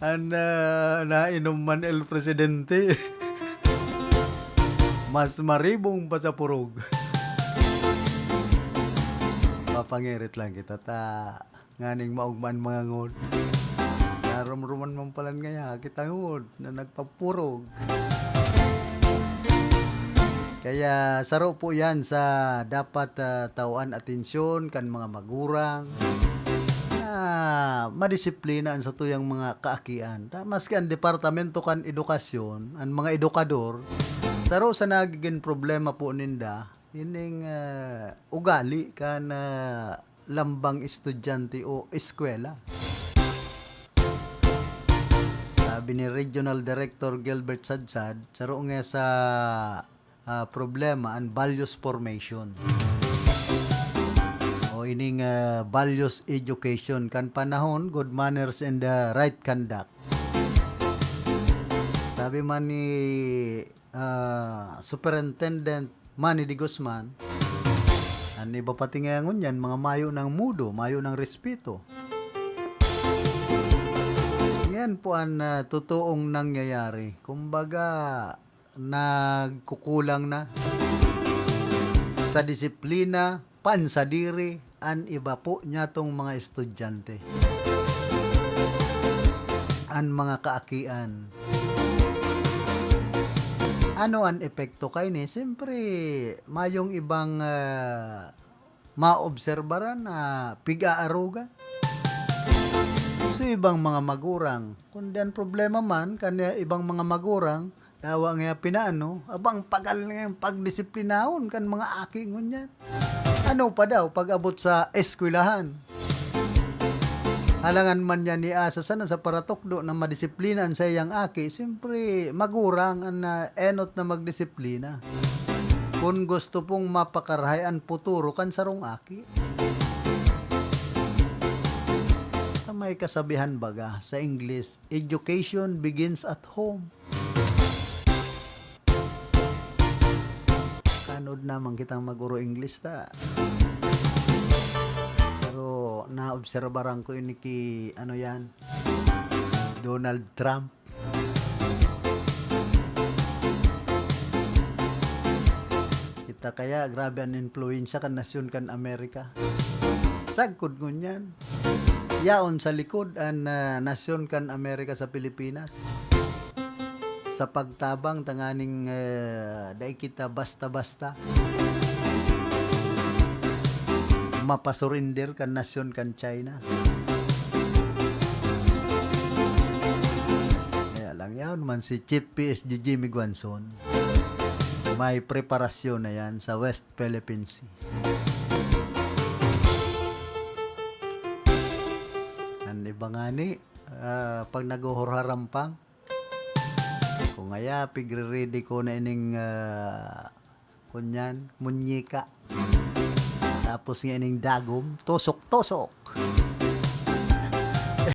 Nainom man el presidente. Mas maribong pa sa purog. Papangirit lang kita ta nganing maugman mga ngod. Narumruman man palan ngaya kita ngod na nagpapurog. Kaya saro po yan sa dapat tawaan atensyon kan mga magurang na madisiplinaan sa tuyang mga kaakian. Maski ang departamento kan edukasyon, ang mga edukador, saro sa nagiging problema po ninda, ining ugali kan lambang estudyante o eskwela. Sabi ni Regional Director Gilbert Sadsad, saro nga sa problema and values formation o ining values education kan panahon good manners and right conduct. Sabi man ni Superintendent Manny D. Guzman, ang iba pati ngayon yan mga mayo ng mudo, mayo ng respeto. Ngayon po ang totoong nangyayari, kumbaga nagkukulang na sa disiplina, pansadiri, an iba po niya tong mga estudyante. An mga kaakian. Ano ang epekto kay ni? Siyempre, mayong ibang maobserbaran na piga-aruga. So, ibang mga magurang. Kundi ang problema man, kanya ibang mga magurang, dawa nga pinaano, abang pagal nga pagdisiplinahon kan mga aking ngunyan. Ano pa daw pag-abot sa eskwelahan? Halangan man yan ni asa sana sa paratokdo na madisiplinan sa iyang aki, siyempre magurang ang enot na magdisiplina. Kung gusto pong mapakarahayan puturo kan sarong aki. May kasabihan baga sa English, education begins at home. Kanod naman kitang maguro English ta. Pero naobserbaran ko ini ki ano yan, Donald Trump. Kita kaya grabe ang influensya kan nasyon kan Amerika. Sagkod ngunyan. Yaon sa likod ang nasyon kan Amerika sa Pilipinas. Sa pagtabang tanganing dai kita basta-basta mapasurinder kan nasyon kan China. Kaya lang yaon man si Chief PSG Jimmy Guanzon. May preparasyon na yan sa West Philippine Sea. Iba nga ni, pag naguhurharampang, kung ngaya, pigre-ready ko na ining, kunyan, munyika. Tapos nga ining dagom, tosok-tosok.